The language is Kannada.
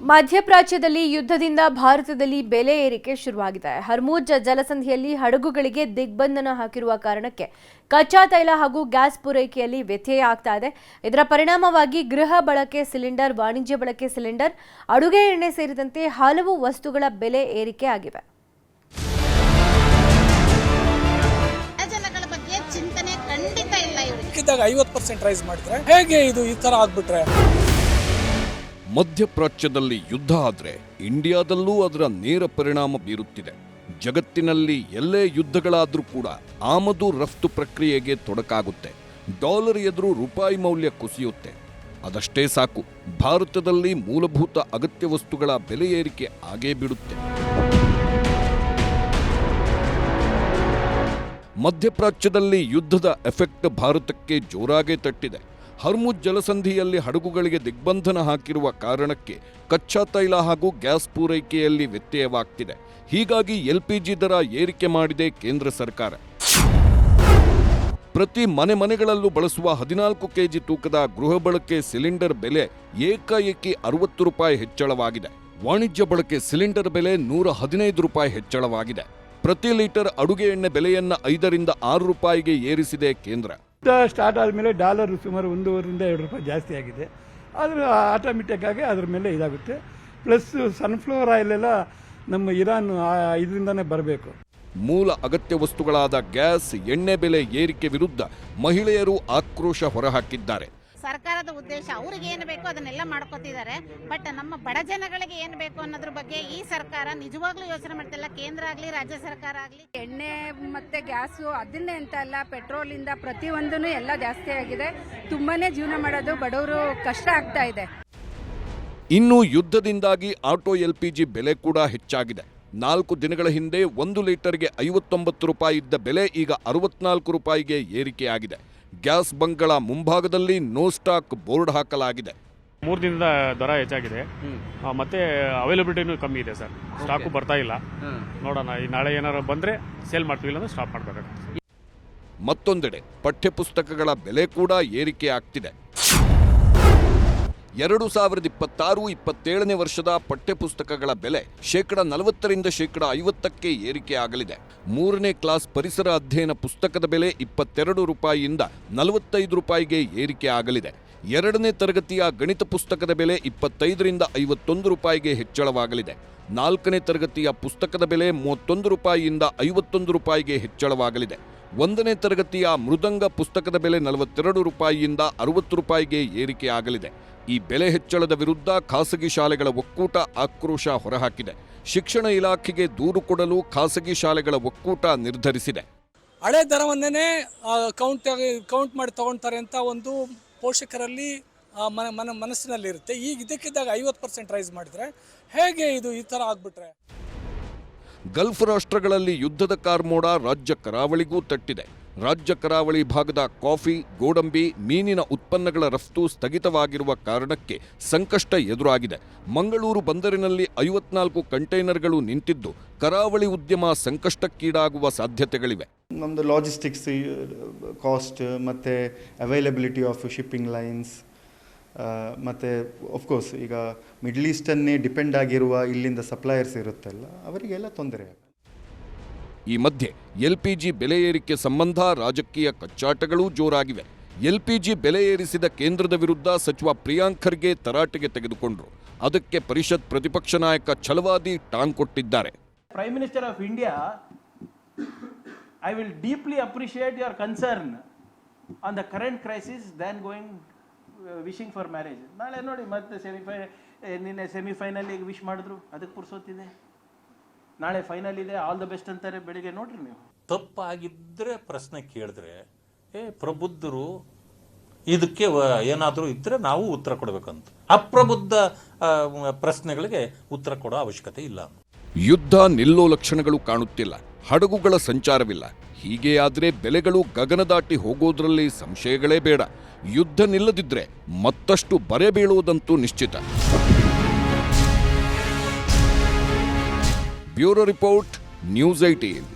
ಮಧ್ಯಪ್ರಾಚ್ಯದಲ್ಲಿ ಯುದ್ಧದಿಂದ ಭಾರತದಲ್ಲಿ ಬೆಲೆ ಏರಿಕೆ ಶುರುವಾಗಿದೆ. ಹರ್ಮುಜ್ ಜಲಸಂಧಿಯಲ್ಲಿ ಹಡಗುಗಳಿಗೆ ದಿಗ್ಬಂಧನ ಹಾಕಿರುವ ಕಾರಣಕ್ಕೆ ಕಚ್ಚಾ ತೈಲ ಹಾಗೂ ಗ್ಯಾಸ್ ಪೂರೈಕೆಯಲ್ಲಿ ವ್ಯತ್ಯಯ ಆಗ್ತಾ ಇದೆ. ಇದರ ಪರಿಣಾಮವಾಗಿ ಗೃಹ ಬಳಕೆ ಸಿಲಿಂಡರ್, ವಾಣಿಜ್ಯ ಬಳಕೆ ಸಿಲಿಂಡರ್, ಅಡುಗೆ ಎಣ್ಣೆ ಸೇರಿದಂತೆ ಹಲವು ವಸ್ತುಗಳ ಬೆಲೆ ಏರಿಕೆ ಆಗಿವೆ. ಚಿಂತನೆ ಖಂಡಿತ ಇಲ್ಲ. 50% ರೈಸ್ ಮಾಡಿದ್ರೆ ಹೇಗೆ ಇದು ಈ ತರ ಆಗ್ಬಿಟ್ರೆ? ಮಧ್ಯಪ್ರಾಚ್ಯದಲ್ಲಿ ಯುದ್ಧ ಆದರೆ ಇಂಡಿಯಾದಲ್ಲೂ ಅದರ ನೇರ ಪರಿಣಾಮ ಬೀರುತ್ತಿದೆ. ಜಗತ್ತಿನಲ್ಲಿ ಎಲ್ಲೇ ಯುದ್ಧಗಳಾದರೂ ಕೂಡ ಆಮದು ರಫ್ತು ಪ್ರಕ್ರಿಯೆಗೆ ತೊಡಕಾಗುತ್ತೆ. ಡಾಲರ್ ಎದುರು ರೂಪಾಯಿ ಮೌಲ್ಯ ಕುಸಿಯುತ್ತೆ. ಅದಷ್ಟೇ ಸಾಕು, ಭಾರತದಲ್ಲಿ ಮೂಲಭೂತ ಅಗತ್ಯ ವಸ್ತುಗಳ ಬೆಲೆ ಏರಿಕೆ ಆಗೇ ಬಿಡುತ್ತೆ. ಮಧ್ಯಪ್ರಾಚ್ಯದಲ್ಲಿ ಯುದ್ಧದ ಎಫೆಕ್ಟ್ ಭಾರತಕ್ಕೆ ಜೋರಾಗಿ ತಟ್ಟಿದೆ. ಹರ್ಮುಜ್ ಜಲಸಂಧಿಯಲ್ಲಿ ಹಡಗುಗಳಿಗೆ ದಿಗ್ಬಂಧನ ಹಾಕಿರುವ ಕಾರಣಕ್ಕೆ ಕಚ್ಚಾ ತೈಲ ಹಾಗೂ ಗ್ಯಾಸ್ ಪೂರೈಕೆಯಲ್ಲಿ ವ್ಯತ್ಯಯವಾಗ್ತಿದೆ. ಹೀಗಾಗಿ LPG ದರ ಏರಿಕೆ ಮಾಡಿದೆ ಕೇಂದ್ರ ಸರ್ಕಾರ. ಪ್ರತಿ ಮನೆಗಳಲ್ಲೂ ಬಳಸುವ 14 ಕೆಜಿ ತೂಕದ ಗೃಹ ಬಳಕೆ ಸಿಲಿಂಡರ್ ಬೆಲೆ ಏಕಾಏಕಿ 60 ರೂಪಾಯಿ ಹೆಚ್ಚಳವಾಗಿದೆ. ವಾಣಿಜ್ಯ ಬಳಕೆ ಸಿಲಿಂಡರ್ ಬೆಲೆ 115 ರೂಪಾಯಿ ಹೆಚ್ಚಳವಾಗಿದೆ. ಪ್ರತಿ ಲೀಟರ್ ಅಡುಗೆ ಎಣ್ಣೆ ಬೆಲೆಯನ್ನ 5 ರಿಂದ 6 ರೂಪಾಯಿಗೆ ಏರಿಸಿದೆ ಕೇಂದ್ರ. ಸ್ಟಾರ್ಟ್ ಆದಮೇಲೆ ಡಾಲರ್ ಸುಮಾರು 1.5 ರಿಂದ 2 ರೂಪಾಯಿ ಜಾಸ್ತಿ ಆಗಿದೆ. ಆದರೆ ಆಟೋಮೆಟಿಕ್ ಆಗಿ ಅದರ ಮೇಲೆ ಇದಾಗುತ್ತೆ. ಪ್ಲಸ್ ಸನ್ಫ್ಲವರ್ ಆಯಿಲ್ ಎಲ್ಲ ನಮ್ಮ ಇರಾನ್ ಇದರಿಂದನೇ ಬರಬೇಕು. ಮೂಲ ಅಗತ್ಯ ವಸ್ತುಗಳಾದ ಗ್ಯಾಸ್, ಎಣ್ಣೆ ಬೆಲೆ ಏರಿಕೆ ವಿರುದ್ಧ ಮಹಿಳೆಯರು ಆಕ್ರೋಶ ಹೊರಹಾಕಿದ್ದಾರೆ. ಸರ್ಕಾರದ ಉದ್ದೇಶ ಅವ್ರಿಗೆ ಏನು ಬೇಕೋ ಅದನ್ನೆಲ್ಲ ಮಾಡ್ಕೋತಿದ್ದಾರೆ. ಬಟ್ ನಮ್ಮ ಬಡ ಜನಗಳಿಗೆ ಏನು ಬೇಕು ಅನ್ನೋದ್ರ ಬಗ್ಗೆ ಈ ಸರ್ಕಾರ ನಿಜವಾಗ್ಲೂ ಯೋಚನೆ ಮಾಡ್ತಿಲ್ಲ. ಕೇಂದ್ರ ಆಗಲಿ ರಾಜ್ಯ ಸರ್ಕಾರ ಆಗಲಿ. ಎಣ್ಣೆ ಮತ್ತೆ ಗ್ಯಾಸು ಅದನ್ನೇ ಅಂತ ಅಲ್ಲ, ಪೆಟ್ರೋಲಿಂದ ಪ್ರತಿಯೊಂದೂ ಎಲ್ಲ ಜಾಸ್ತಿ ಆಗಿದೆ. ತುಂಬಾನೇ ಜೀವನ ಮಾಡೋದು ಬಡವರು ಕಷ್ಟ ಆಗ್ತಾ ಇದೆ. ಇನ್ನು ಯುದ್ಧದಿಂದಾಗಿ ಆಟೋ LPG ಬೆಲೆ ಕೂಡ ಹೆಚ್ಚಾಗಿದೆ. 4 ದಿನಗಳ ಹಿಂದೆ 1 ಲೀಟರ್ಗೆ 59 ರೂಪಾಯಿ ಇದ್ದ ಬೆಲೆ ಈಗ 64 ರೂಪಾಯಿಗೆ ಏರಿಕೆಯಾಗಿದೆ. ಗ್ಯಾಸ್ ಬಂಕ್ಗಳ ಮುಂಭಾಗದಲ್ಲಿ ನೋ ಸ್ಟಾಕ್ ಬೋರ್ಡ್ ಹಾಕಲಾಗಿದೆ. 3 ದಿನದ ದರ ಹೆಚ್ಚಾಗಿದೆ, ಮತ್ತೆ ಅವೈಲಬಿಲಿಟಿನೂ ಕಮ್ಮಿ ಇದೆ ಸರ್. ಸ್ಟಾಕು ಬರ್ತಾ ಇಲ್ಲ. ನೋಡೋಣ, ಈ ನಾಳೆ ಏನಾರು ಬಂದರೆ ಸೇಲ್ ಮಾಡ್ತೀವಿ, ಇಲ್ಲ ಸ್ಟಾಪ್ ಮಾಡಬೇಕಾಗುತ್ತೆ. ಮತ್ತೊಂದೆಡೆ ಪಠ್ಯಪುಸ್ತಕಗಳ ಬೆಲೆ ಕೂಡ ಏರಿಕೆ ಆಗ್ತಿದೆ. 2026-27ನೇ ವರ್ಷದ ಪಠ್ಯಪುಸ್ತಕಗಳ ಬೆಲೆ 40% ರಿಂದ 50% ಏರಿಕೆ ಆಗಲಿದೆ. 3ನೇ ಕ್ಲಾಸ್ ಪರಿಸರ ಅಧ್ಯಯನ ಪುಸ್ತಕದ ಬೆಲೆ 22 ರೂಪಾಯಿಯಿಂದ 45 ರೂಪಾಯಿಗೆ ಏರಿಕೆ ಆಗಲಿದೆ. 2ನೇ ತರಗತಿಯ ಗಣಿತ ಪುಸ್ತಕದ ಬೆಲೆ 25 ರಿಂದ 51 ರೂಪಾಯಿಗೆ ಹೆಚ್ಚಳವಾಗಲಿದೆ. 4ನೇ ತರಗತಿಯ ಪುಸ್ತಕದ ಬೆಲೆ 31 ರೂಪಾಯಿಯಿಂದ 51 ರೂಪಾಯಿಗೆ ಹೆಚ್ಚಳವಾಗಲಿದೆ. 1ನೇ ತರಗತಿಯ ಮೃದಂಗ ಪುಸ್ತಕದ ಬೆಲೆ 42 ರೂಪಾಯಿಯಿಂದ 60 ರೂಪಾಯಿಗೆ ಏರಿಕೆ ಆಗಲಿದೆ. ಈ ಬೆಲೆ ಹೆಚ್ಚಳದ ವಿರುದ್ಧ ಖಾಸಗಿ ಶಾಲೆಗಳ ಒಕ್ಕೂಟ ಆಕ್ರೋಶ ಹೊರಹಾಕಿದೆ. ಶಿಕ್ಷಣ ಇಲಾಖೆಗೆ ದೂರು ಕೊಡಲು ಖಾಸಗಿ ಶಾಲೆಗಳ ಒಕ್ಕೂಟ ನಿರ್ಧರಿಸಿದೆ. ಹಳೆ ದರವನ್ನೇ ಕೌಂಟ್ ಮಾಡಿ ತಗೊಳ್ತಾರೆ ಅಂತ ಒಂದು ಪೋಷಕರಲ್ಲಿ ಮನಸ್ಸಿನಲ್ಲಿರುತ್ತೆ. ಈಗ ಇದಕ್ಕಿದ್ದಾಗ 50% ರೈಸ್ ಮಾಡಿದ್ರೆ ಹೇಗೆ ಇದು ಈ ಥರ ಆಗ್ಬಿಟ್ರೆ? ಗಲ್ಫ್ ರಾಷ್ಟ್ರಗಳಲ್ಲಿ ಯುದ್ಧದ ಕಾರ್ಮೋಡ ರಾಜ್ಯ ಕರಾವಳಿಗೂ ತಟ್ಟಿದೆ. ರಾಜ್ಯ ಕರಾವಳಿ ಭಾಗದ ಕಾಫಿ, ಗೋಡಂಬಿ, ಮೀನಿನ ಉತ್ಪನ್ನಗಳ ರಫ್ತು ಸ್ಥಗಿತವಾಗಿರುವ ಕಾರಣಕ್ಕೆ ಸಂಕಷ್ಟ ಎದುರಾಗಿದೆ. ಮಂಗಳೂರು ಬಂದರಿನಲ್ಲಿ 54 ಕಂಟೈನರ್ಗಳು ನಿಂತಿದ್ದು ಕರಾವಳಿ ಉದ್ಯಮ ಸಂಕಷ್ಟಕ್ಕೀಡಾಗುವ ಸಾಧ್ಯತೆಗಳಿವೆ. ನಮ್ಮದು ಲಾಜಿಸ್ಟಿಕ್ಸ್ ಕಾಸ್ಟ್ ಮತ್ತು ಅವೈಲಬಿಲಿಟಿ ಆಫ್ ಶಿಪ್ಪಿಂಗ್ ಲೈನ್ಸ್ ಮತ್ತು ಆಫ್ಕೋರ್ಸ್ ಈಗ ಮಿಡ್ಲ್ ಈಸ್ಟನ್ನೇ ಡಿಪೆಂಡ್ ಆಗಿರುವ ಇಲ್ಲಿಂದ ಸಪ್ಲೈಯರ್ಸ್ ಇರುತ್ತಲ್ಲ, ಅವರಿಗೆಲ್ಲ ತೊಂದರೆ. ಈ ಮಧ್ಯೆ LPG ಬೆಲೆ ಏರಿಕೆ ಸಂಬಂಧ ರಾಜಕೀಯ ಕಚ್ಚಾಟಗಳೂ ಜೋರಾಗಿವೆ. LPG ಬೆಲೆ ಏರಿಸಿದ ಕೇಂದ್ರದ ವಿರುದ್ಧ ಸಚಿವ ಪ್ರಿಯಾಂಕ್ ಖರ್ಗೆ ತರಾಟೆಗೆ ತೆಗೆದುಕೊಂಡರು. ಅದಕ್ಕೆ ಪರಿಷತ್ ಪ್ರತಿಪಕ್ಷ ನಾಯಕ ಛಲವಾದಿ ಟಾಂಗ್ ಕೊಟ್ಟಿದ್ದಾರೆ. Prime minister of India, I will deeply appreciate your concern on the current crisis than going wishing for marriage. ನಾಳೆ ನೋಡಿ ಮತ್ತೆ ನಿನ್ನೆ ಸೆಮಿಫೈನಲಿಗೆ ವಿಶ್ ಮಾಡಿದ್ರು, ಅದಕ್ಕೆ ಪುರ್ಸೋತಿದೆ. ನಾಳೆ ಫೈನಲ್ ಇದೆ, ಆಲ್ ದ ಬೆಸ್ಟ್ ಅಂತಾರೆ. ಬೆಳಿಗ್ಗೆ ನೋಡ್ರಿ ನೀವು. ತಪ್ಪಾಗಿದ್ದರೆ ಪ್ರಶ್ನೆ ಕೇಳಿದ್ರೆ ಪ್ರಬುದ್ಧರು ಇದಕ್ಕೆ ಏನಾದರೂ ಇದ್ದರೆ ನಾವು ಉತ್ತರ ಕೊಡಬೇಕಂತ. ಅಪ್ರಬುದ್ಧ ಪ್ರಶ್ನೆಗಳಿಗೆ ಉತ್ತರ ಕೊಡೋ ಅವಶ್ಯಕತೆ ಇಲ್ಲ. ಯುದ್ಧ ನಿಲ್ಲೋ ಲಕ್ಷಣಗಳು ಕಾಣುತ್ತಿಲ್ಲ. ಹಡಗುಗಳ ಸಂಚಾರವಿಲ್ಲ. ಹೀಗೆ ಆದ್ರೆ ಬೆಲೆಗಳು ಗಗನದಾಟಿ ಹೋಗೋದ್ರಲ್ಲಿ ಸಂಶಯಗಳೇ ಬೇಡ. ಯುದ್ಧ ನಿಲ್ಲದಿದ್ರೆ ಮತ್ತಷ್ಟು ಬರೆ ಬೀಳುವುದಂತೂ ನಿಶ್ಚಿತ. Bureau report, news 18.